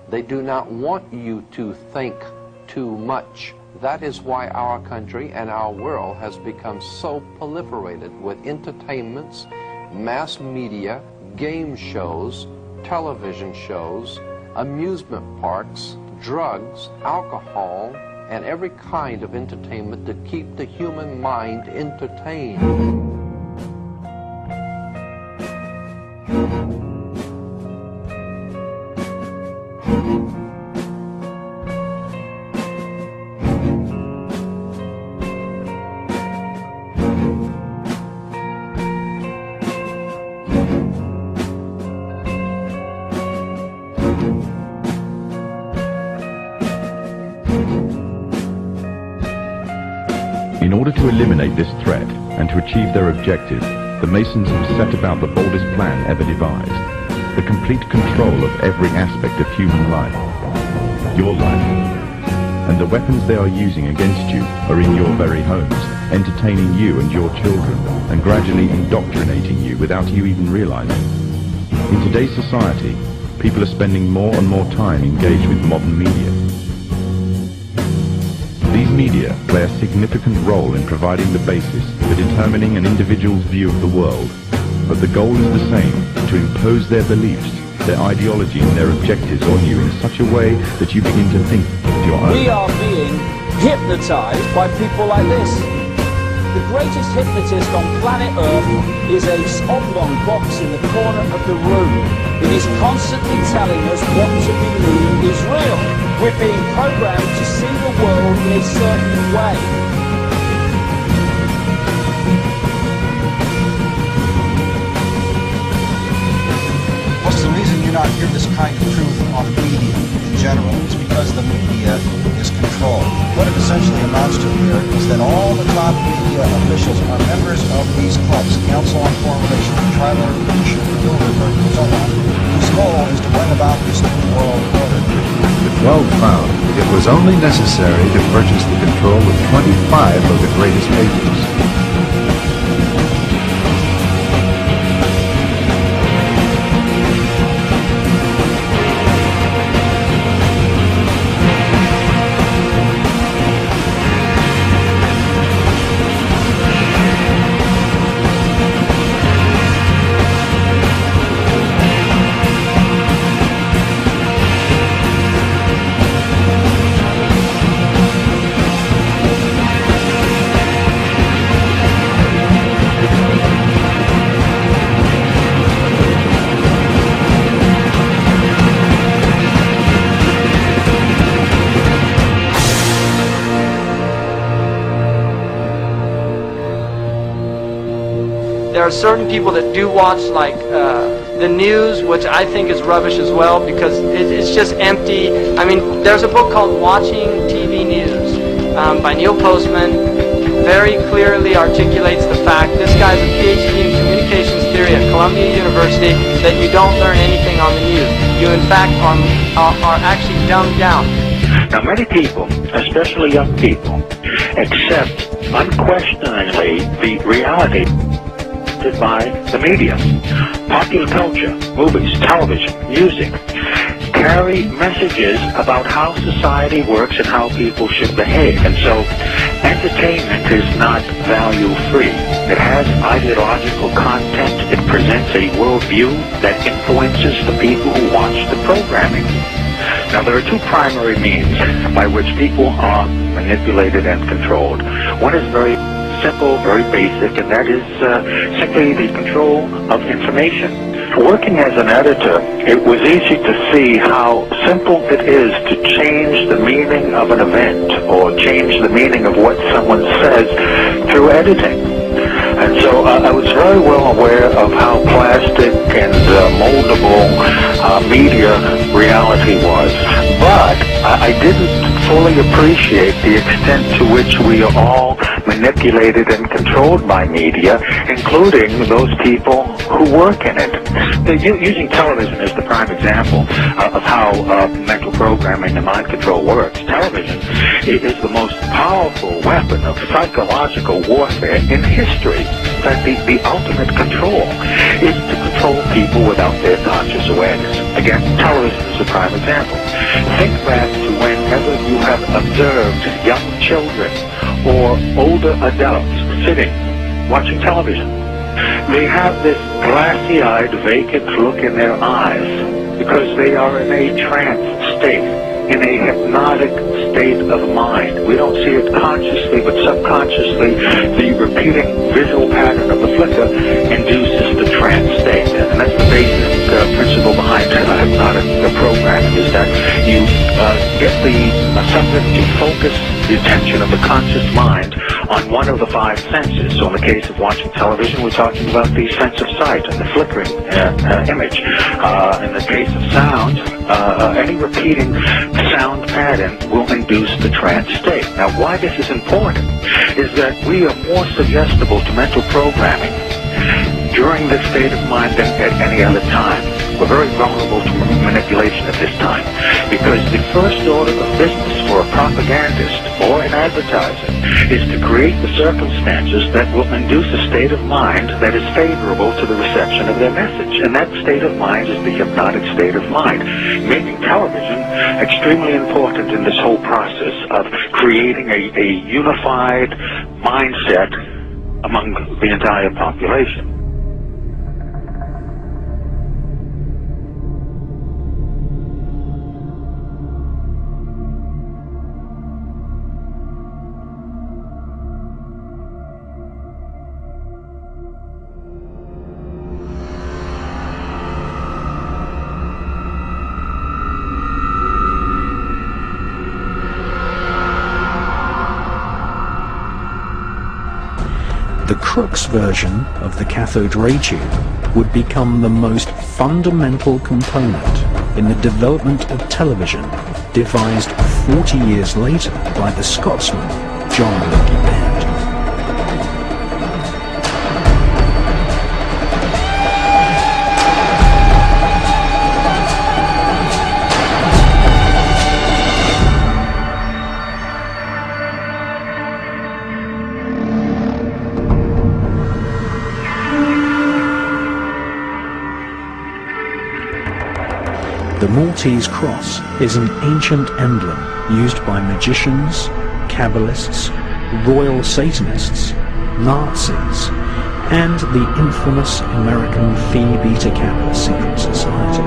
They do not want you to think too much. That is why our country and our world has become so proliferated with entertainments, mass media, game shows, television shows, amusement parks, drugs, alcohol, and every kind of entertainment to keep the human mind entertained. In order to eliminate this threat and to achieve their objective, the Masons have set about the boldest plan ever devised: the complete control of every aspect of human life, your life. And the weapons they are using against you are in your very homes, entertaining you and your children, and gradually indoctrinating you without you even realizing. In today's society, people are spending more and more time engaged with modern media. These media play a significant role in providing the basis for determining an individual's view of the world, but the goal is the same: to impose their beliefs, their ideology and their objectives on you in such a way that you begin to think of your own. We are being hypnotized by people like this. The greatest hypnotist on planet Earth is a oblong box in the corner of the room. It is constantly telling us what to believe is real. We're being programmed to see the world in a certain way. What's the reason you not hear this kind of truth on the media in general? It's because the media is controlled. What it essentially amounts to here is that all the top media officials are members of these clubs, Council on Foreign Relations, Trilateral Commission, Bilderberg, and so on, whose goal is to bring about this new world order. The 12 found it was only necessary to purchase the control of 25 of the greatest papers. There are certain people that do watch like the news, which I think is rubbish as well, because it's just empty. I mean, there's a book called Watching TV News by Neil Postman. Very clearly articulates the fact, this guy's a PhD in communications theory at Columbia University, that you don't learn anything on the news. You in fact are actually dumbed down. Now many people, especially young people, accept unquestioningly the reality by the media. Popular culture, movies, television, music carry messages about how society works and how people should behave. And so entertainment is not value-free. It has ideological content. It presents a worldview that influences the people who watch the programming. Now, there are two primary means by which people are manipulated and controlled. One is very simple, very basic, and that is simply the control of information. Working as an editor, it was easy to see how simple it is to change the meaning of an event or change the meaning of what someone says through editing. And so I was very well aware of how plastic and moldable media reality was. But I didn't fully appreciate the extent to which we are all manipulated and controlled by media, including those people who work in it. Using television as the prime example of how mental programming and mind control works, television is the most powerful weapon of psychological warfare in history. In fact, the ultimate control is to control people without their conscious conscious awareness. Again, television is a prime example. Think back to whenever you have observed young children or older adults sitting, watching television. They have this glassy-eyed, vacant look in their eyes because they are in a trance state, in a hypnotic state of mind. We don't see it consciously, but subconsciously, the repeating visual pattern of the flicker induces the trance state. And that's the basic principle behind hypnotic programming, is that you get the subject to focus the attention of the conscious mind on one of the five senses. So in the case of watching television, we're talking about the sense of sight and the flickering image. In the case of sound, any repeating sound pattern will induce the trance state. Now, why this is important is that we are more suggestible to mental programming during this state of mind than at any other time. We're very vulnerable to manipulation at this time because the first order of business for a propagandist or an advertiser is to create the circumstances that will induce a state of mind that is favorable to the reception of their message. And that state of mind is the hypnotic state of mind, making television extremely important in this whole process of creating a unified mindset among the entire population. The Crookes version of the cathode ray tube would become the most fundamental component in the development of television, devised 40 years later by the Scotsman John Logie Baird. The Maltese cross is an ancient emblem used by magicians, Kabbalists, royal Satanists, Nazis, and the infamous American Phi Beta Kappa secret society.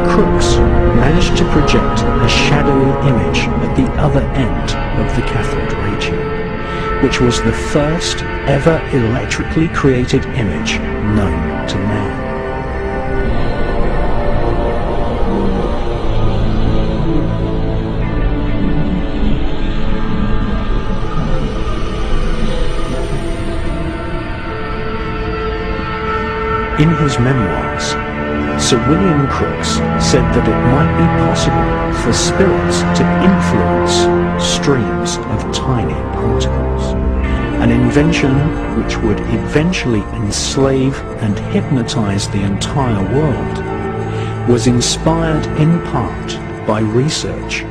Crookes managed to project a shadowy image at the other end of the cathode ray tube, which was the first ever electrically created image known to man. In his memoirs, Sir William Crookes said that it might be possible for spirits to influence streams of tiny particles, an invention which would eventually enslave and hypnotize the entire world, was inspired in part by research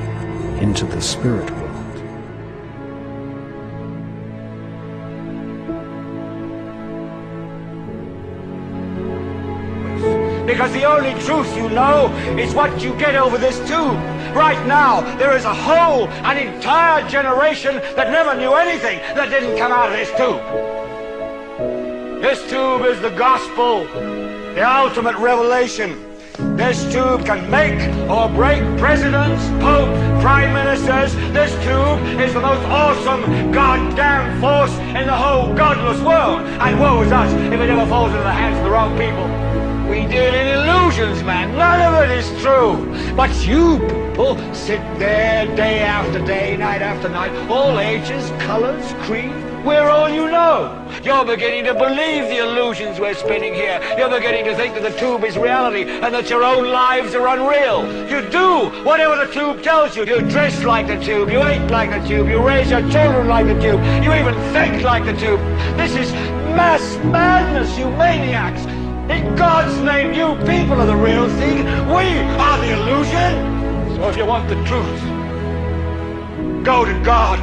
into the spirit world. Because the only truth you know is what you get over this tube. Right now, there is an entire generation that never knew anything that didn't come out of this tube. This tube is the gospel, the ultimate revelation. This tube can make or break presidents, popes, prime ministers. This tube is the most awesome goddamn force in the whole godless world. And woe is us if it ever falls into the hands of the wrong people. We deal in illusions, man. None of it is true. But you people sit there day after day, night after night, all ages, colors, creed. We're all you know. You're beginning to believe the illusions we're spinning here. You're beginning to think that the tube is reality and that your own lives are unreal. You do whatever the tube tells you. You dress like the tube. You eat like the tube. You raise your children like the tube. You even think like the tube. This is mass madness, you maniacs. In God's name, you people are the real thing. We are the illusion. So if you want the truth, go to God.